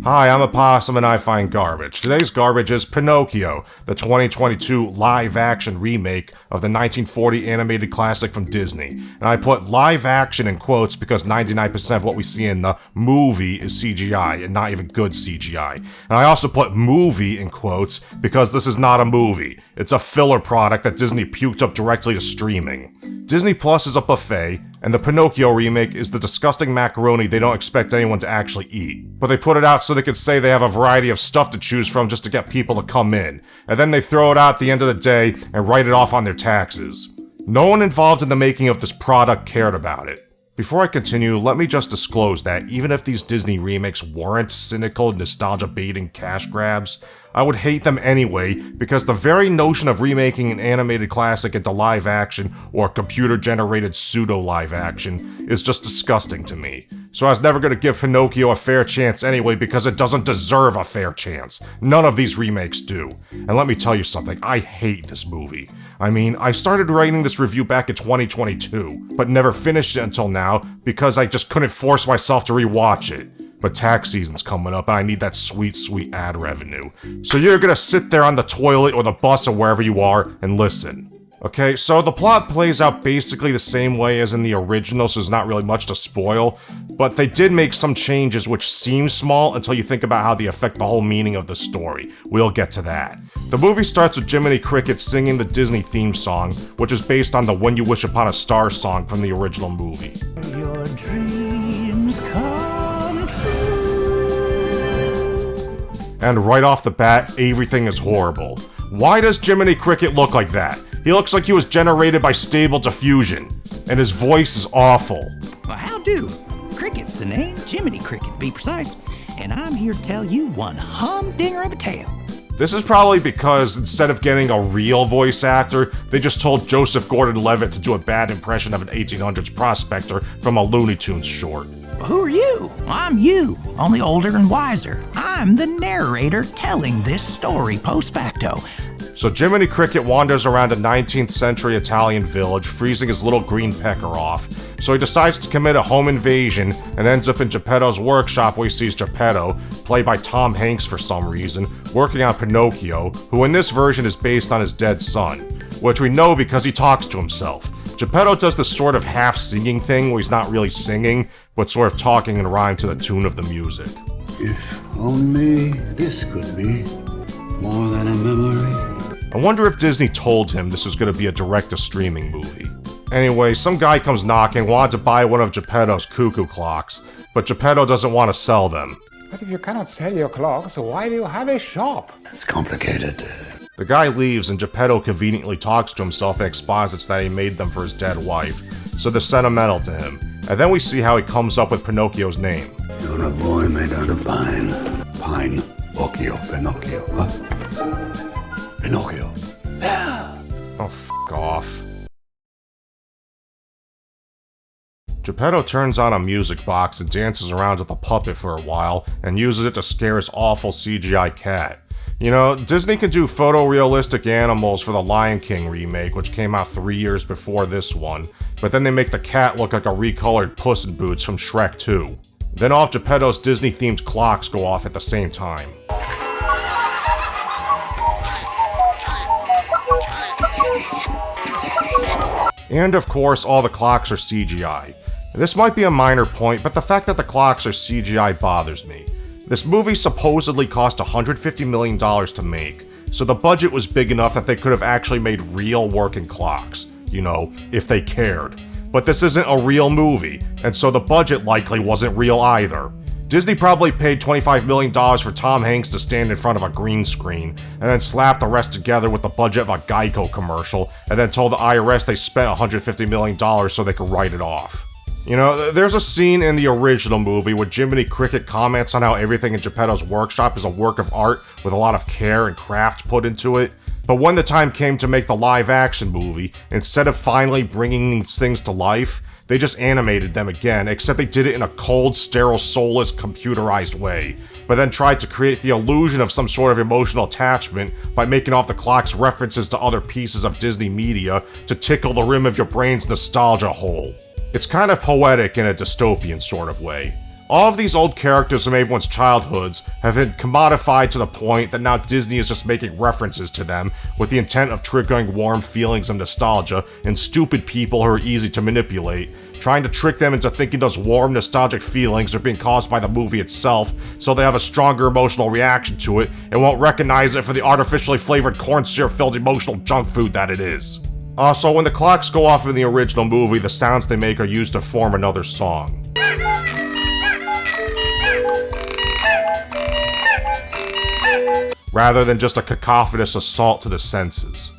Hi, I'm a possum and I find garbage. Today's garbage is Pinocchio, the 2022 live-action remake of the 1940 animated classic from Disney. And I put live-action in quotes because 99% of what we see in the movie is CGI, and not even good CGI. And I also put movie in quotes because this is not a movie. It's a filler product that Disney puked up directly to streaming. Disney Plus is a buffet, and the Pinocchio remake is the disgusting macaroni they don't expect anyone to actually eat. But they put it out so they could say they have a variety of stuff to choose from just to get people to come in. And then they throw it out at the end of the day and write it off on their taxes. No one involved in the making of this product cared about it. Before I continue, let me just disclose that even if these Disney remakes weren't cynical, nostalgia-baiting cash grabs, I would hate them anyway because the very notion of remaking an animated classic into live action or computer-generated pseudo-live action is just disgusting to me. So I was never going to give Pinocchio a fair chance anyway because it doesn't deserve a fair chance. None of these remakes do. And let me tell you something, I hate this movie. I mean, I started writing this review back in 2022, but never finished it until now because I just couldn't force myself to rewatch it. But tax season's coming up and I need that sweet, sweet ad revenue. So you're gonna sit there on the toilet or the bus or wherever you are and listen. Okay, so the plot plays out basically the same way as in the original, so there's not really much to spoil, but they did make some changes which seem small until you think about how they affect the whole meaning of the story. We'll get to that. The movie starts with Jiminy Cricket singing the Disney theme song, which is based on the When You Wish Upon a Star song from the original movie. Your dreams come true. And right off the bat, everything is horrible. Why does Jiminy Cricket look like that? He looks like he was generated by Stable Diffusion, and his voice is awful. Well, how do? Cricket's the name, Jiminy Cricket to be precise, and I'm here to tell you one humdinger of a tale. This is probably because instead of getting a real voice actor, they just told Joseph Gordon-Levitt to do a bad impression of an 1800s prospector from a Looney Tunes short. Well, who are you? I'm you, only older and wiser. I'm the narrator telling this story post facto. So Jiminy Cricket wanders around a 19th century Italian village, freezing his little green pecker off. So he decides to commit a home invasion and ends up in Geppetto's workshop where he sees Geppetto, played by Tom Hanks for some reason, working on Pinocchio, who in this version is based on his dead son, which we know because he talks to himself. Geppetto does this sort of half-singing thing where he's not really singing, but sort of talking in rhyme to the tune of the music. If only this could be more than a memory. I wonder if Disney told him this was going to be a direct-to-streaming movie. Anyway, some guy comes knocking, wanted to buy one of Geppetto's cuckoo clocks, but Geppetto doesn't want to sell them. But if you cannot sell your clocks, why do you have a shop? That's complicated. The guy leaves and Geppetto conveniently talks to himself and exposits that he made them for his dead wife, so they're sentimental to him. And then we see how he comes up with Pinocchio's name. You're a boy made out of pine. Pine, Occhio, Pinocchio. What? Pinocchio. Yeah. Oh, f*** off. Geppetto turns on a music box and dances around with the puppet for a while and uses it to scare his awful CGI cat. You know, Disney can do photorealistic animals for the Lion King remake, which came out 3 years before this one, but then they make the cat look like a recolored Puss in Boots from Shrek 2. Then all of Geppetto's Disney-themed clocks go off at the same time. And of course, all the clocks are CGI. This might be a minor point, but the fact that the clocks are CGI bothers me. This movie supposedly cost $150 million to make, so the budget was big enough that they could have actually made real working clocks, you know, if they cared. But this isn't a real movie, and so the budget likely wasn't real either. Disney probably paid $25 million for Tom Hanks to stand in front of a green screen, and then slapped the rest together with the budget of a Geico commercial, and then told the IRS they spent $150 million so they could write it off. You know, there's a scene in the original movie where Jiminy Cricket comments on how everything in Geppetto's workshop is a work of art with a lot of care and craft put into it. But when the time came to make the live-action movie, instead of finally bringing these things to life, they just animated them again, except they did it in a cold, sterile, soulless, computerized way, but then tried to create the illusion of some sort of emotional attachment by making off the clocks references to other pieces of Disney media to tickle the rim of your brain's nostalgia hole. It's kind of poetic in a dystopian sort of way. All of these old characters from everyone's childhoods have been commodified to the point that now Disney is just making references to them with the intent of triggering warm feelings of nostalgia in stupid people who are easy to manipulate, trying to trick them into thinking those warm, nostalgic feelings are being caused by the movie itself, so they have a stronger emotional reaction to it and won't recognize it for the artificially flavored corn syrup-filled emotional junk food that it is. Also, when the clocks go off in the original movie, the sounds they make are used to form another song. Rather than just a cacophonous assault to the senses.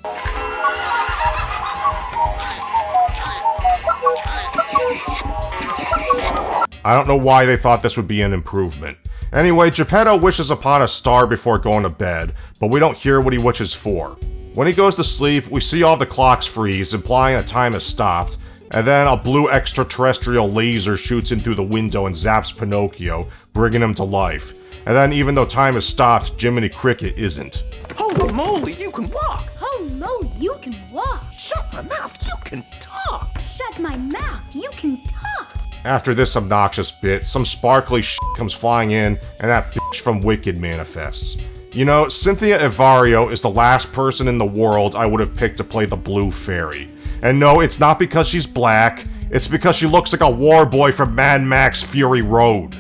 I don't know why they thought this would be an improvement. Anyway, Geppetto wishes upon a star before going to bed, but we don't hear what he wishes for. When he goes to sleep, we see all the clocks freeze, implying that time has stopped, and then a blue extraterrestrial laser shoots in through the window and zaps Pinocchio, bringing him to life. And then, even though time has stopped, Jiminy Cricket isn't. Holy moly, you can walk! Oh no, you can walk. Shut my mouth, you can talk! Shut my mouth, you can talk. After this obnoxious bit, some sparkly shit comes flying in, and that bitch from Wicked manifests. You know, Cynthia Evario is the last person in the world I would have picked to play the Blue Fairy. And no, it's not because she's black, it's because she looks like a war boy from Mad Max Fury Road.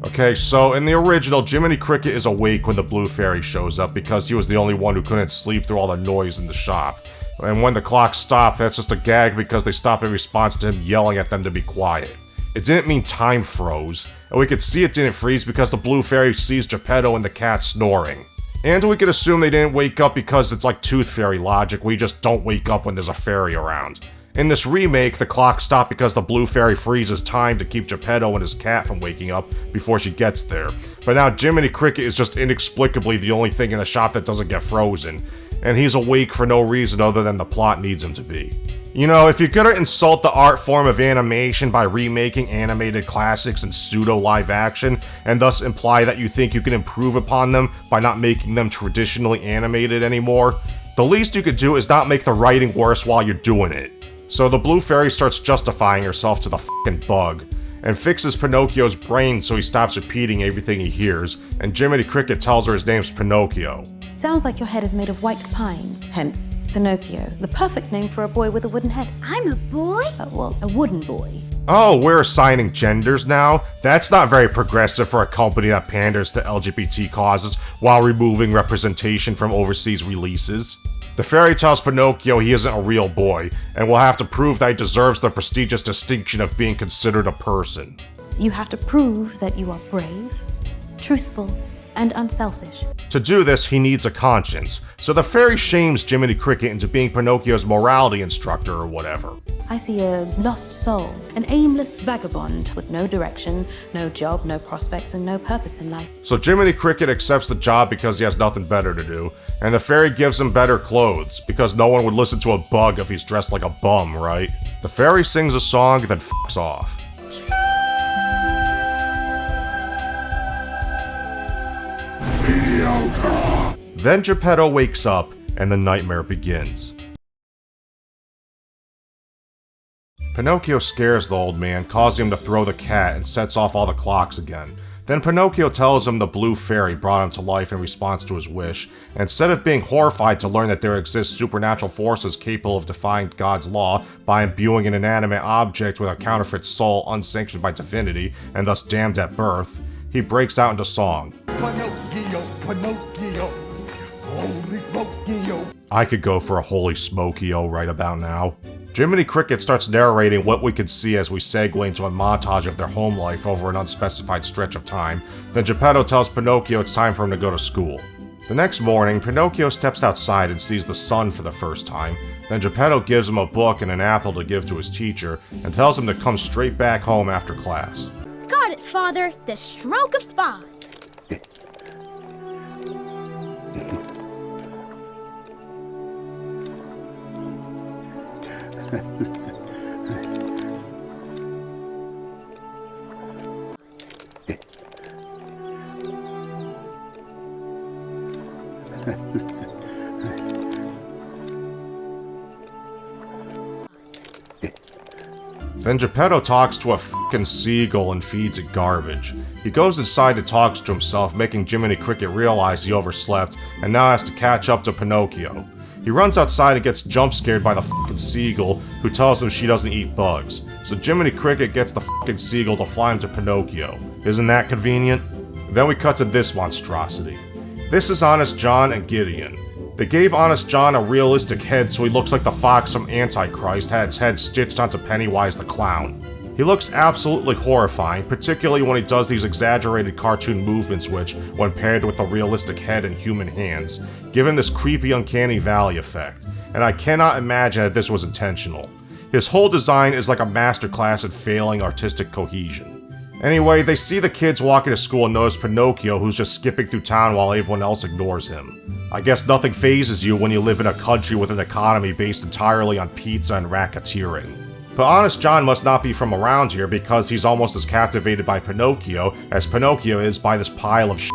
Okay, so in the original, Jiminy Cricket is awake when the Blue Fairy shows up because he was the only one who couldn't sleep through all the noise in the shop. And when the clocks stop, that's just a gag because they stop in response to him yelling at them to be quiet. It didn't mean time froze, and we could see it didn't freeze because the Blue Fairy sees Geppetto and the cat snoring. And we could assume they didn't wake up because it's like Tooth Fairy logic, we just don't wake up when there's a fairy around. In this remake, the clock stopped because the Blue Fairy freezes time to keep Geppetto and his cat from waking up before she gets there. But now Jiminy Cricket is just inexplicably the only thing in the shop that doesn't get frozen, and he's awake for no reason other than the plot needs him to be. You know, if you're gonna insult the art form of animation by remaking animated classics in pseudo-live action, and thus imply that you think you can improve upon them by not making them traditionally animated anymore, the least you could do is not make the writing worse while you're doing it. So the Blue Fairy starts justifying herself to the fucking bug, and fixes Pinocchio's brain so he stops repeating everything he hears, and Jiminy Cricket tells her his name's Pinocchio. Sounds like your head is made of white pine, hence Pinocchio, the perfect name for a boy with a wooden head. I'm a boy? Well, a wooden boy. Oh, we're assigning genders now? That's not very progressive for a company that panders to LGBT causes while removing representation from overseas releases. The fairy tells Pinocchio he isn't a real boy, and will have to prove that he deserves the prestigious distinction of being considered a person. You have to prove that you are brave, truthful, and unselfish. To do this, he needs a conscience, so the fairy shames Jiminy Cricket into being Pinocchio's morality instructor or whatever. I see a lost soul, an aimless vagabond with no direction, no job, no prospects, and no purpose in life. So Jiminy Cricket accepts the job because he has nothing better to do, and the fairy gives him better clothes, because no one would listen to a bug if he's dressed like a bum, right? The fairy sings a song, then fucks off. Then Geppetto wakes up, and the nightmare begins. Pinocchio scares the old man, causing him to throw the cat, and sets off all the clocks again. Then Pinocchio tells him the Blue Fairy brought him to life in response to his wish, and instead of being horrified to learn that there exist supernatural forces capable of defying God's law by imbuing an inanimate object with a counterfeit soul unsanctioned by divinity, and thus damned at birth, he breaks out into song. Pinocchio, Pinocchio, holy smokio. I could go for a holy smokio right about now. Jiminy Cricket starts narrating what we can see as we segue into a montage of their home life over an unspecified stretch of time. Then Geppetto tells Pinocchio it's time for him to go to school. The next morning, Pinocchio steps outside and sees the sun for the first time. Then Geppetto gives him a book and an apple to give to his teacher, and tells him to come straight back home after class. Got it, Father. The stroke of 5. Then Geppetto talks to a f***ing seagull and feeds it garbage. He goes inside and talks to himself, making Jiminy Cricket realize he overslept and now has to catch up to Pinocchio. He runs outside and gets jump scared by the f***ing seagull, who tells him she doesn't eat bugs. So Jiminy Cricket gets the f***ing seagull to fly him to Pinocchio. Isn't that convenient? Then we cut to this monstrosity. This is Honest John and Gideon. They gave Honest John a realistic head so he looks like the fox from Antichrist had its head stitched onto Pennywise the Clown. He looks absolutely horrifying, particularly when he does these exaggerated cartoon movements which, when paired with a realistic head and human hands, give him this creepy uncanny valley effect, and I cannot imagine that this was intentional. His whole design is like a masterclass in failing artistic cohesion. Anyway, they see the kids walking to school and notice Pinocchio, who's just skipping through town while everyone else ignores him. I guess nothing phases you when you live in a country with an economy based entirely on pizza and racketeering. But Honest John must not be from around here because he's almost as captivated by Pinocchio as Pinocchio is by this pile of shit.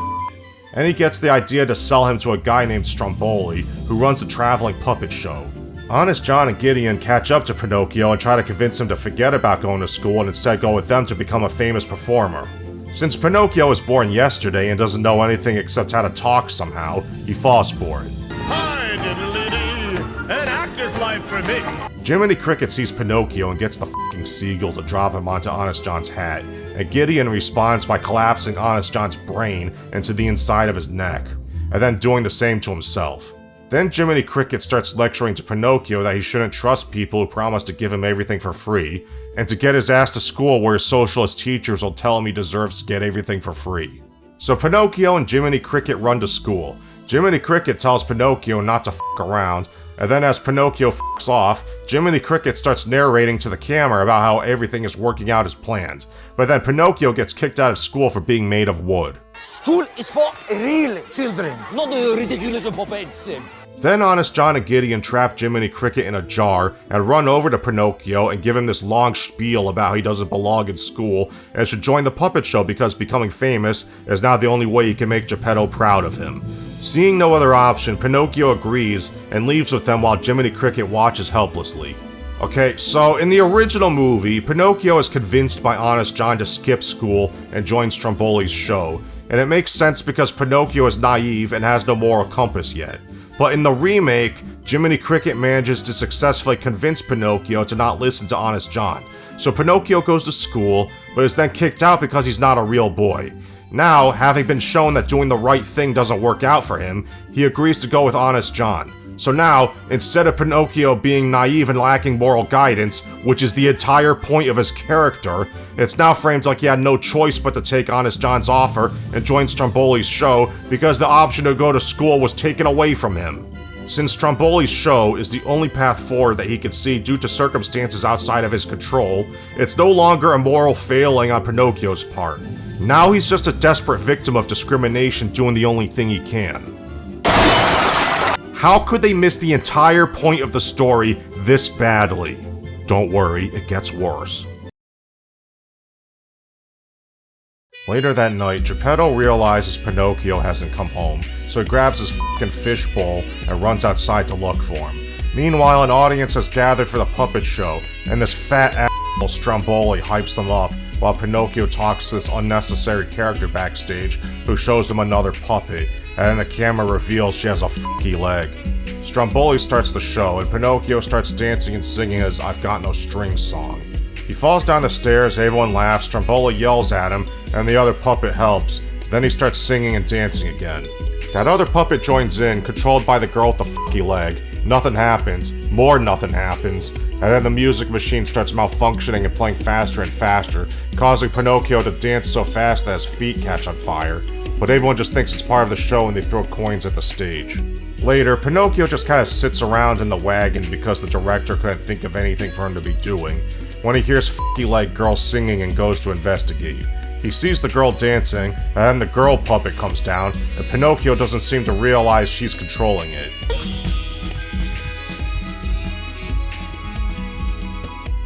And he gets the idea to sell him to a guy named Stromboli, who runs a traveling puppet show. Honest John and Gideon catch up to Pinocchio and try to convince him to forget about going to school and instead go with them to become a famous performer. Since Pinocchio was born yesterday and doesn't know anything except how to talk somehow, he falls for it. Hi, diddly-dee! An actor's life for me! Jiminy Cricket sees Pinocchio and gets the f***ing seagull to drop him onto Honest John's hat, and Gideon responds by collapsing Honest John's brain into the inside of his neck, and then doing the same to himself. Then Jiminy Cricket starts lecturing to Pinocchio that he shouldn't trust people who promise to give him everything for free, and to get his ass to school where his socialist teachers will tell him he deserves to get everything for free. So Pinocchio and Jiminy Cricket run to school. Jiminy Cricket tells Pinocchio not to f*** around, and then as Pinocchio f***s off, Jiminy Cricket starts narrating to the camera about how everything is working out as planned. But then Pinocchio gets kicked out of school for being made of wood. School is for real children, not the ridiculous puppets. Then Honest John and Gideon trap Jiminy Cricket in a jar and run over to Pinocchio and give him this long spiel about how he doesn't belong in school and should join the puppet show because becoming famous is now the only way he can make Geppetto proud of him. Seeing no other option, Pinocchio agrees and leaves with them while Jiminy Cricket watches helplessly. Okay, so in the original movie, Pinocchio is convinced by Honest John to skip school and join Stromboli's show, and it makes sense because Pinocchio is naive and has no moral compass yet. But in the remake, Jiminy Cricket manages to successfully convince Pinocchio to not listen to Honest John. So Pinocchio goes to school, but is then kicked out because he's not a real boy. Now, having been shown that doing the right thing doesn't work out for him, he agrees to go with Honest John. So now, instead of Pinocchio being naive and lacking moral guidance, which is the entire point of his character, it's now framed like he had no choice but to take Honest John's offer and join Stromboli's show because the option to go to school was taken away from him. Since Stromboli's show is the only path forward that he could see due to circumstances outside of his control, it's no longer a moral failing on Pinocchio's part. Now he's just a desperate victim of discrimination doing the only thing he can. How could they miss the entire point of the story this badly? Don't worry, it gets worse. Later that night, Geppetto realizes Pinocchio hasn't come home, so he grabs his f***ing fishbowl and runs outside to look for him. Meanwhile, an audience has gathered for the puppet show, and this fat asshole Stromboli hypes them up while Pinocchio talks to this unnecessary character backstage who shows them another puppet, and then the camera reveals she has a f***y leg. Stromboli starts the show, and Pinocchio starts dancing and singing his I've Got No Strings song. He falls down the stairs, everyone laughs, Stromboli yells at him, and the other puppet helps. Then he starts singing and dancing again. That other puppet joins in, controlled by the girl with the f***y leg. Nothing happens. More nothing happens. And then the music machine starts malfunctioning and playing faster and faster, causing Pinocchio to dance so fast that his feet catch on fire. But everyone just thinks it's part of the show and they throw coins at the stage. Later, Pinocchio just kinda sits around in the wagon because the director couldn't think of anything for him to be doing, when he hears f***y leg girl singing and goes to investigate. He sees the girl dancing, and then the girl puppet comes down, and Pinocchio doesn't seem to realize she's controlling it.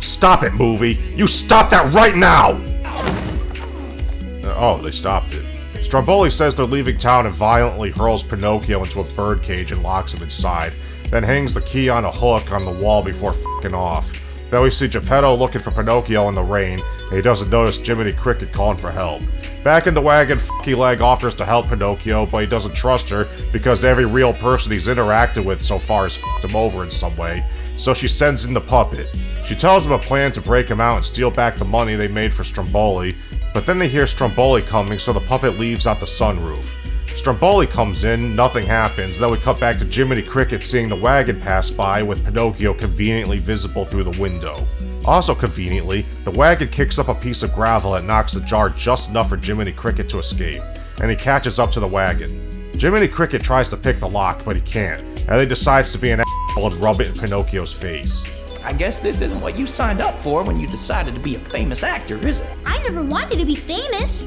Stop it, movie! You stop that right now! Oh, they stopped it. Stromboli says they're leaving town and violently hurls Pinocchio into a birdcage and locks him inside, then hangs the key on a hook on the wall before f***ing off. Then we see Geppetto looking for Pinocchio in the rain, and he doesn't notice Jiminy Cricket calling for help. Back in the wagon, Fucky Leg offers to help Pinocchio, but he doesn't trust her because every real person he's interacted with so far has fucked him over in some way, so she sends in the puppet. She tells him a plan to break him out and steal back the money they made for Stromboli, but then they hear Stromboli coming, so the puppet leaves out the sunroof. Stromboli comes in, nothing happens, then we cut back to Jiminy Cricket seeing the wagon pass by with Pinocchio conveniently visible through the window. Also conveniently, the wagon kicks up a piece of gravel that knocks the jar just enough for Jiminy Cricket to escape, and he catches up to the wagon. Jiminy Cricket tries to pick the lock, but he can't, and he decides to be an asshole and rub it in Pinocchio's face. I guess this isn't what you signed up for when you decided to be a famous actor, is it? I never wanted to be famous.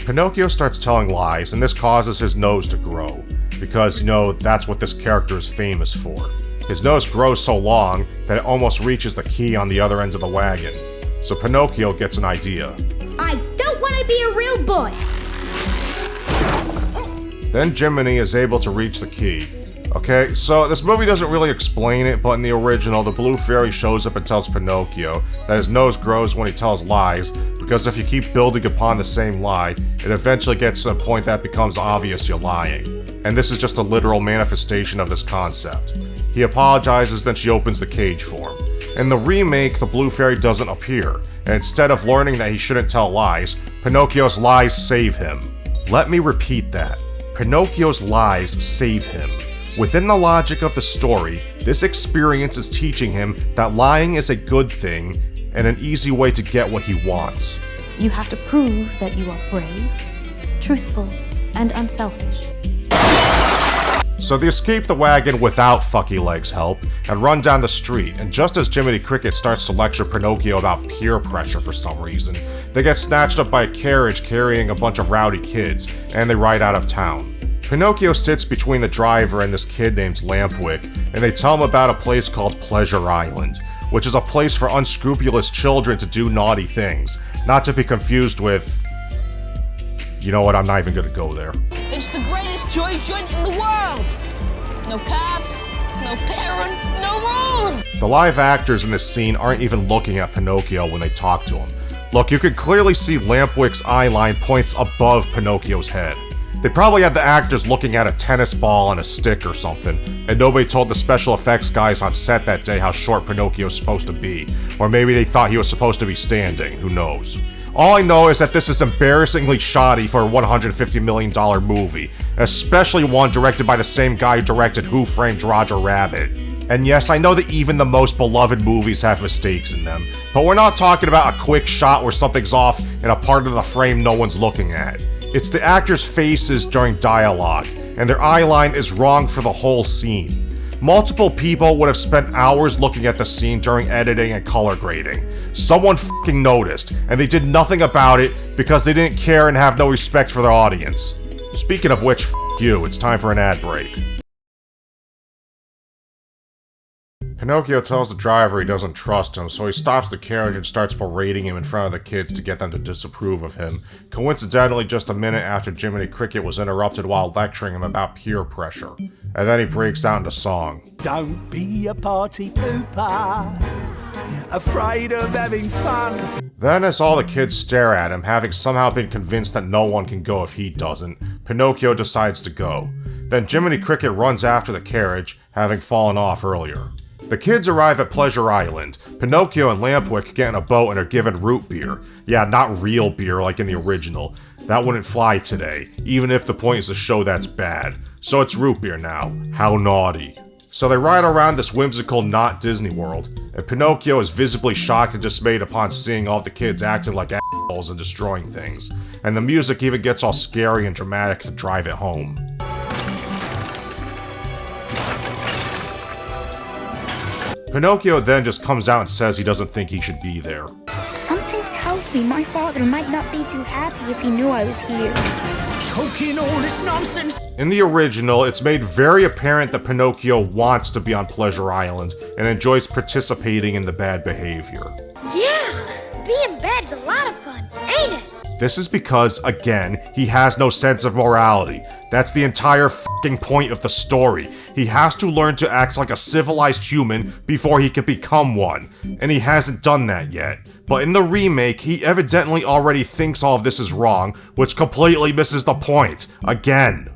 Pinocchio starts telling lies, and this causes his nose to grow, because, you know, that's what this character is famous for. His nose grows so long that it almost reaches the key on the other end of the wagon. So Pinocchio gets an idea. I don't want to be a real boy. Then Jiminy is able to reach the key. Okay, so this movie doesn't really explain it, but in the original, the Blue Fairy shows up and tells Pinocchio that his nose grows when he tells lies, because if you keep building upon the same lie, it eventually gets to a point that becomes obvious you're lying. And this is just a literal manifestation of this concept. He apologizes, then she opens the cage for him. In the remake, the Blue Fairy doesn't appear, and instead of learning that he shouldn't tell lies, Pinocchio's lies save him. Let me repeat that. Pinocchio's lies save him. Within the logic of the story, this experience is teaching him that lying is a good thing and an easy way to get what he wants. You have to prove that you are brave, truthful, and unselfish. So they escape the wagon without Fucky Leg's help and run down the street, and just as Jiminy Cricket starts to lecture Pinocchio about peer pressure for some reason, they get snatched up by a carriage carrying a bunch of rowdy kids, and they ride out of town. Pinocchio sits between the driver and this kid named Lampwick, and they tell him about a place called Pleasure Island, which is a place for unscrupulous children to do naughty things, not to be confused with... You know what, I'm not even gonna go there. It's the greatest joy joint in the world! No cops, no parents, no rules! The live actors in this scene aren't even looking at Pinocchio when they talk to him. Look, you can clearly see Lampwick's eye line points above Pinocchio's head. They probably had the actors looking at a tennis ball and a stick or something, and nobody told the special effects guys on set that day how short Pinocchio's supposed to be, or maybe they thought he was supposed to be standing, who knows. All I know is that this is embarrassingly shoddy for a $150 million movie, especially one directed by the same guy who directed Who Framed Roger Rabbit. And yes, I know that even the most beloved movies have mistakes in them, but we're not talking about a quick shot where something's off in a part of the frame no one's looking at. It's the actors' faces during dialogue, and their eye line is wrong for the whole scene. Multiple people would have spent hours looking at the scene during editing and color grading. Someone fucking noticed, and they did nothing about it because they didn't care and have no respect for their audience. Speaking of which, f*** you, it's time for an ad break. Pinocchio tells the driver he doesn't trust him, so he stops the carriage and starts berating him in front of the kids to get them to disapprove of him, coincidentally just a minute after Jiminy Cricket was interrupted while lecturing him about peer pressure. And then he breaks out into song. Don't be a party pooper, afraid of having fun. Then as all the kids stare at him, having somehow been convinced that no one can go if he doesn't, Pinocchio decides to go. Then Jiminy Cricket runs after the carriage, having fallen off earlier. The kids arrive at Pleasure Island. Pinocchio and Lampwick get in a boat and are given root beer. Yeah, not real beer like in the original. That wouldn't fly today, even if the point is to show that's bad. So it's root beer now. How naughty. So they ride around this whimsical not Disney World, and Pinocchio is visibly shocked and dismayed upon seeing all the kids acting like assholes and destroying things. And the music even gets all scary and dramatic to drive it home. Pinocchio then just comes out and says he doesn't think he should be there. Something tells me my father might not be too happy if he knew I was here. Talking all this nonsense. In the original, it's made very apparent that Pinocchio wants to be on Pleasure Island and enjoys participating in the bad behavior. Yeah, being bad's a lot of fun, ain't it? This is because, again, he has no sense of morality. That's the entire fucking point of the story. He has to learn to act like a civilized human before he can become one, and he hasn't done that yet. But in the remake, he evidently already thinks all of this is wrong, which completely misses the point. Again.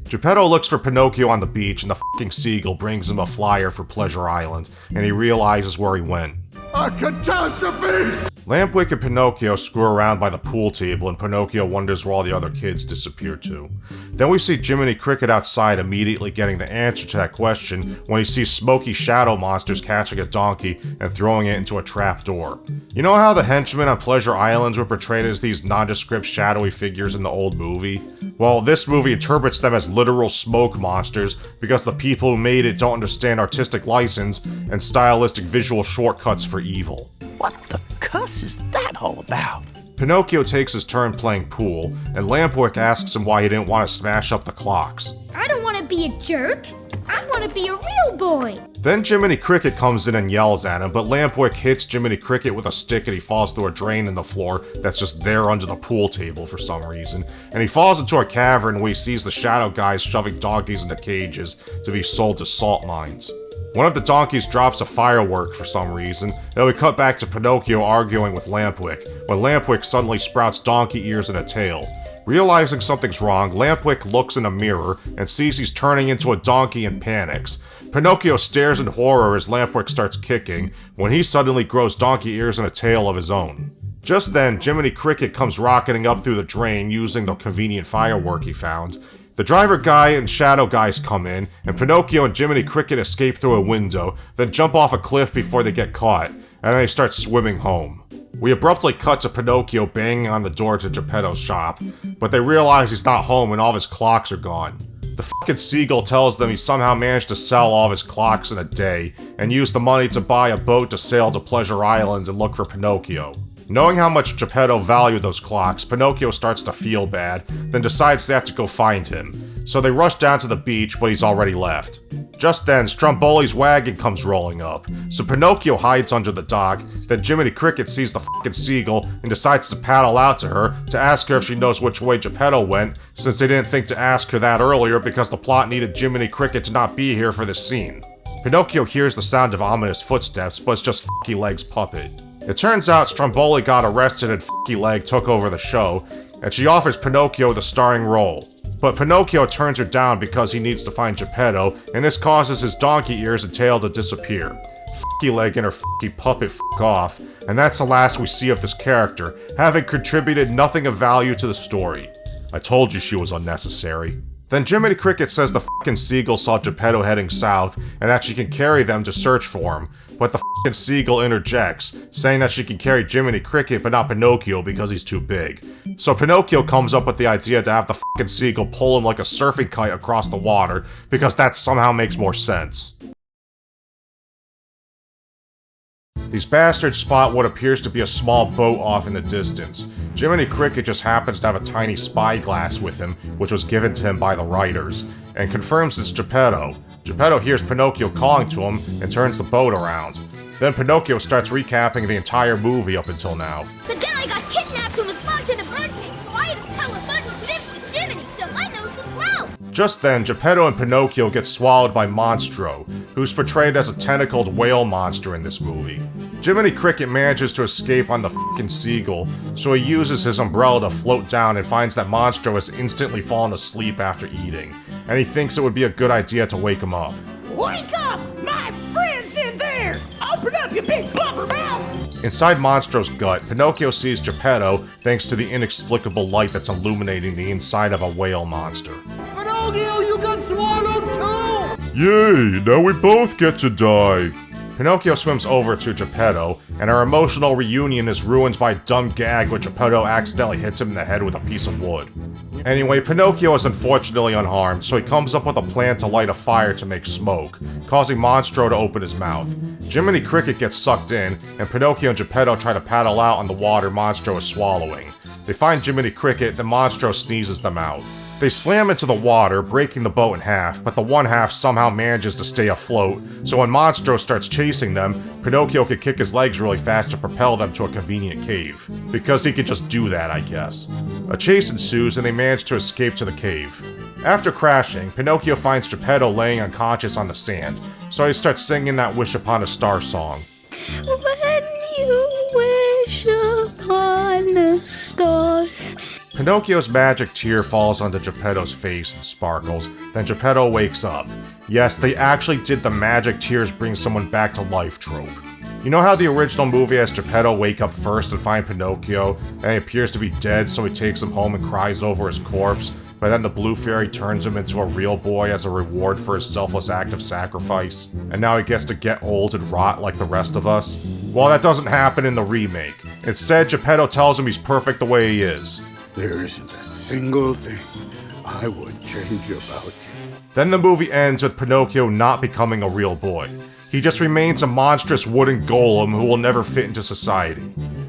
Geppetto looks for Pinocchio on the beach, and the fucking seagull brings him a flyer for Pleasure Island, and he realizes where he went. A catastrophe! Lampwick and Pinocchio screw around by the pool table, and Pinocchio wonders where all the other kids disappeared to. Then we see Jiminy Cricket outside immediately getting the answer to that question when he sees smoky shadow monsters catching a donkey and throwing it into a trapdoor. You know how the henchmen on Pleasure Islands were portrayed as these nondescript shadowy figures in the old movie? Well, this movie interprets them as literal smoke monsters because the people who made it don't understand artistic license and stylistic visual shortcuts for evil. What the cuss is that all about? Pinocchio takes his turn playing pool, and Lampwick asks him why he didn't want to smash up the clocks. I don't want to be a jerk. I want to be a real boy. Then Jiminy Cricket comes in and yells at him, but Lampwick hits Jiminy Cricket with a stick and he falls through a drain in the floor that's just there under the pool table for some reason. And he falls into a cavern where he sees the shadow guys shoving donkeys into cages to be sold to salt mines. One of the donkeys drops a firework for some reason, then we cut back to Pinocchio arguing with Lampwick, when Lampwick suddenly sprouts donkey ears and a tail. Realizing something's wrong, Lampwick looks in a mirror and sees he's turning into a donkey and panics. Pinocchio stares in horror as Lampwick starts kicking, when he suddenly grows donkey ears and a tail of his own. Just then, Jiminy Cricket comes rocketing up through the drain using the convenient firework he found. The driver guy and shadow guys come in, and Pinocchio and Jiminy Cricket escape through a window, then jump off a cliff before they get caught, and then they start swimming home. We abruptly cut to Pinocchio banging on the door to Geppetto's shop, but they realize he's not home and all of his clocks are gone. The fucking seagull tells them he somehow managed to sell all of his clocks in a day, and use the money to buy a boat to sail to Pleasure Islands and look for Pinocchio. Knowing how much Geppetto valued those clocks, Pinocchio starts to feel bad, then decides they have to go find him. So they rush down to the beach, but he's already left. Just then, Stromboli's wagon comes rolling up, so Pinocchio hides under the dock, then Jiminy Cricket sees the fucking seagull and decides to paddle out to her to ask her if she knows which way Geppetto went, since they didn't think to ask her that earlier because the plot needed Jiminy Cricket to not be here for this scene. Pinocchio hears the sound of ominous footsteps, but it's just Fucky Leg's puppet. It turns out Stromboli got arrested and Fucky Leg took over the show, and she offers Pinocchio the starring role. But Pinocchio turns her down because he needs to find Geppetto, and this causes his donkey ears and tail to disappear. Fucky Leg and her Fucky puppet fuck off, and that's the last we see of this character, having contributed nothing of value to the story. I told you she was unnecessary. Then Jiminy Cricket says the fucking seagull saw Geppetto heading south, and that she can carry them to search for him, but the fucking seagull interjects, saying that she can carry Jiminy Cricket but not Pinocchio because he's too big. So Pinocchio comes up with the idea to have the fucking seagull pull him like a surfing kite across the water, because that somehow makes more sense. These bastards spot what appears to be a small boat off in the distance. Jiminy Cricket just happens to have a tiny spyglass with him, which was given to him by the writers, and confirms it's Geppetto. Geppetto hears Pinocchio calling to him and turns the boat around. Then Pinocchio starts recapping the entire movie up until now. But then I got kidnapped and was locked in a birdcage, so I had to tell a bunch of fibs to Jiminy so my nose would grouse. Just then, Geppetto and Pinocchio get swallowed by Monstro, who's portrayed as a tentacled whale monster in this movie. Jiminy Cricket manages to escape on the f***ing seagull, so he uses his umbrella to float down and finds that Monstro has instantly fallen asleep after eating, and he thinks it would be a good idea to wake him up. Wake up! My friend's in there! Open up, you big blubber mouth! Inside Monstro's gut, Pinocchio sees Geppetto thanks to the inexplicable light that's illuminating the inside of a whale monster. Pinocchio, you got swallowed too! Yay, now we both get to die! Pinocchio swims over to Geppetto, and our emotional reunion is ruined by a dumb gag where Geppetto accidentally hits him in the head with a piece of wood. Anyway, Pinocchio is unfortunately unharmed, so he comes up with a plan to light a fire to make smoke, causing Monstro to open his mouth. Jiminy Cricket gets sucked in, and Pinocchio and Geppetto try to paddle out on the water Monstro is swallowing. They find Jiminy Cricket, then Monstro sneezes them out. They slam into the water, breaking the boat in half, but the one half somehow manages to stay afloat, so when Monstro starts chasing them, Pinocchio can kick his legs really fast to propel them to a convenient cave. Because he could just do that, I guess. A chase ensues and they manage to escape to the cave. After crashing, Pinocchio finds Geppetto laying unconscious on the sand, so he starts singing that Wish Upon a Star song. When you wish upon a star. Pinocchio's magic tear falls onto Geppetto's face and sparkles, then Geppetto wakes up. Yes, they actually did the magic tears bring someone back to life trope. You know how the original movie has Geppetto wake up first and find Pinocchio, and he appears to be dead, so he takes him home and cries over his corpse, but then the Blue Fairy turns him into a real boy as a reward for his selfless act of sacrifice, and now he gets to get old and rot like the rest of us? Well, that doesn't happen in the remake. Instead, Geppetto tells him he's perfect the way he is. There isn't a single thing I would change about you. Then the movie ends with Pinocchio not becoming a real boy. He just remains a monstrous wooden golem who will never fit into society.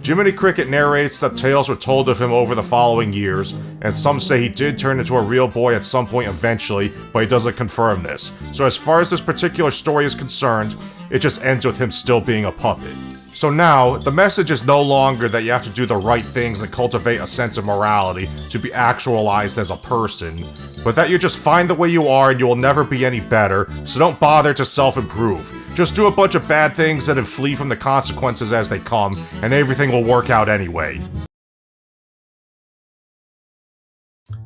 Jiminy Cricket narrates that tales were told of him over the following years, and some say he did turn into a real boy at some point eventually, but he doesn't confirm this. So as far as this particular story is concerned, it just ends with him still being a puppet. So now, the message is no longer that you have to do the right things and cultivate a sense of morality to be actualized as a person, but that you're just fine the way you are and you will never be any better, so don't bother to self-improve. Just do a bunch of bad things and then flee from the consequences as they come, and everything will work out anyway.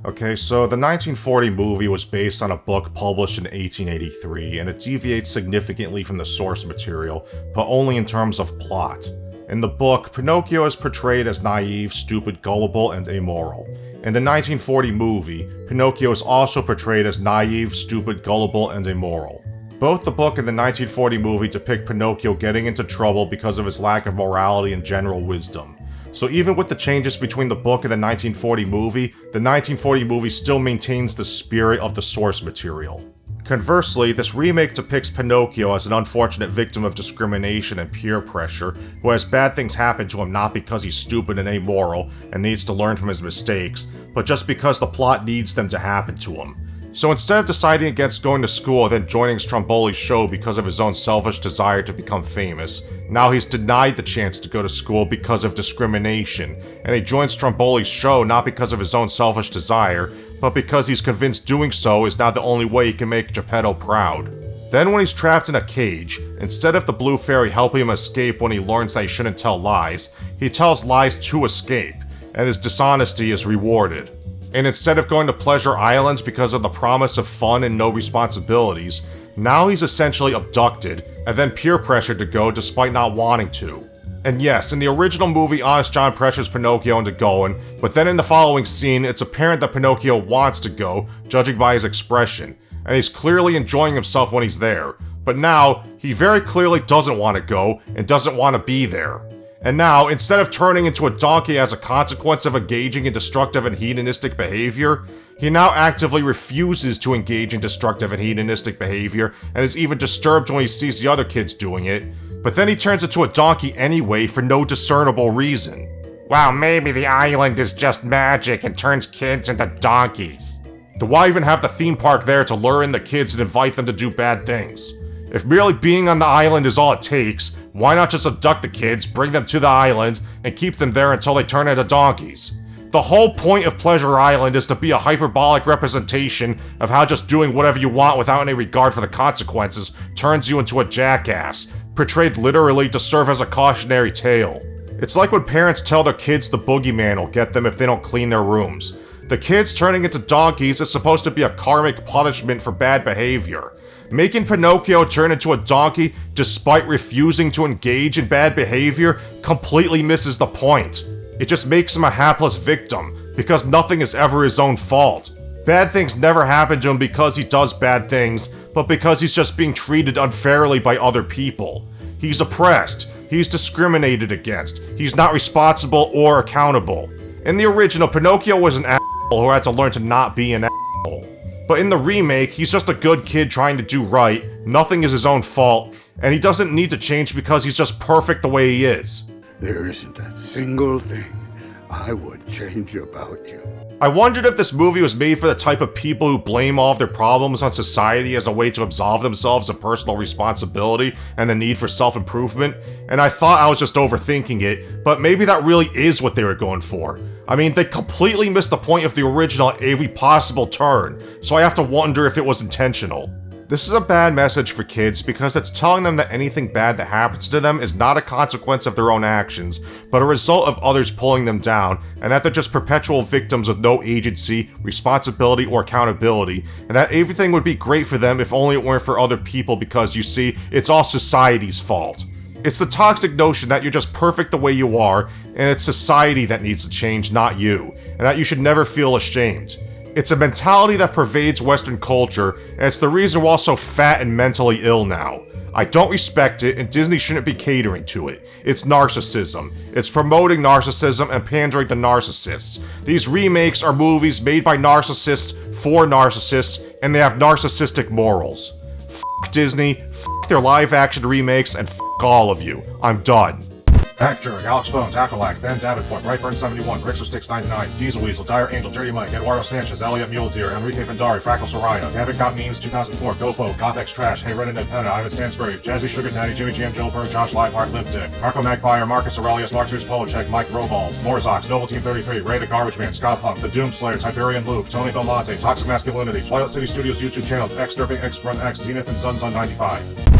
Okay, so the 1940 movie was based on a book published in 1883, and it deviates significantly from the source material, but only in terms of plot. In the book, Pinocchio is portrayed as naive, stupid, gullible, and amoral. In the 1940 movie, Pinocchio is also portrayed as naive, stupid, gullible, and immoral. Both the book and the 1940 movie depict Pinocchio getting into trouble because of his lack of morality and general wisdom. So even with the changes between the book and the 1940 movie, the 1940 movie still maintains the spirit of the source material. Conversely, this remake depicts Pinocchio as an unfortunate victim of discrimination and peer pressure, who has bad things happen to him not because he's stupid and amoral and needs to learn from his mistakes, but just because the plot needs them to happen to him. So instead of deciding against going to school and then joining Stromboli's show because of his own selfish desire to become famous, now he's denied the chance to go to school because of discrimination, and he joins Stromboli's show not because of his own selfish desire, but because he's convinced doing so is now the only way he can make Geppetto proud. Then when he's trapped in a cage, instead of the Blue Fairy helping him escape when he learns that he shouldn't tell lies, he tells lies to escape, and his dishonesty is rewarded. And instead of going to Pleasure Island because of the promise of fun and no responsibilities, now he's essentially abducted, and then peer pressured to go despite not wanting to. And yes, in the original movie, Honest John pressures Pinocchio into going, but then in the following scene, it's apparent that Pinocchio wants to go, judging by his expression, and he's clearly enjoying himself when he's there. But now, he very clearly doesn't want to go, and doesn't want to be there. And now, instead of turning into a donkey as a consequence of engaging in destructive and hedonistic behavior, he now actively refuses to engage in destructive and hedonistic behavior, and is even disturbed when he sees the other kids doing it. But then he turns into a donkey anyway for no discernible reason. Well, maybe the island is just magic and turns kids into donkeys. Why even have the theme park there to lure in the kids and invite them to do bad things? If merely being on the island is all it takes, why not just abduct the kids, bring them to the island, and keep them there until they turn into donkeys? The whole point of Pleasure Island is to be a hyperbolic representation of how just doing whatever you want without any regard for the consequences turns you into a jackass, portrayed literally to serve as a cautionary tale. It's like when parents tell their kids the boogeyman will get them if they don't clean their rooms. The kids turning into donkeys is supposed to be a karmic punishment for bad behavior. Making Pinocchio turn into a donkey despite refusing to engage in bad behavior completely misses the point. It just makes him a hapless victim, because nothing is ever his own fault. Bad things never happen to him because he does bad things, but because he's just being treated unfairly by other people. He's oppressed, he's discriminated against, he's not responsible or accountable. In the original, Pinocchio was an asshole who had to learn to not be an asshole. But in the remake, he's just a good kid trying to do right, nothing is his own fault, and he doesn't need to change because he's just perfect the way he is. There isn't a single thing I would change about you. I wondered if this movie was made for the type of people who blame all of their problems on society as a way to absolve themselves of personal responsibility and the need for self-improvement, and I thought I was just overthinking it, but maybe that really is what they were going for. I mean, they completely missed the point of the original at every possible turn, so I have to wonder if it was intentional. This is a bad message for kids because it's telling them that anything bad that happens to them is not a consequence of their own actions, but a result of others pulling them down, and that they're just perpetual victims with no agency, responsibility, or accountability, and that everything would be great for them if only it weren't for other people because, you see, it's all society's fault. It's the toxic notion that you're just perfect the way you are, and it's society that needs to change, not you, and that you should never feel ashamed. It's a mentality that pervades Western culture, and it's the reason we're all so fat and mentally ill now. I don't respect it, and Disney shouldn't be catering to it. It's narcissism. It's promoting narcissism and pandering to narcissists. These remakes are movies made by narcissists for narcissists, and they have narcissistic morals. F*** Disney, f*** their live-action remakes, and f*** all of you. I'm done. Actor, Alex Bones, Acolyte, Ben Davenport, Brightburn 71, Grixer Sticks 99, Diesel Weasel, Dire Angel, Dirty Mike, Eduardo Sanchez, Elliot Mule Deer, Enrique Vendari, Frackle Soraya, Gavin Got Memes 2004, GoPo, Gothex Trash, Hey Red and Penna, Ivan Stansbury, Jazzy Sugar Daddy, Jimmy Jam, Joe Berg, Josh Liveheart, Limp Dick, Marco Magpire, Marcus Aurelius, Martus Polachek, Mike Robal, Morzox, Noble Team 33, Ray the Garbage Man, Scott Punk, The Doomslayer, Tiberian Luke, Tony Belmonte, Toxic Masculinity, Twilight City Studios YouTube channel, X Derping, X Run X, Zenith and Sunsun 95.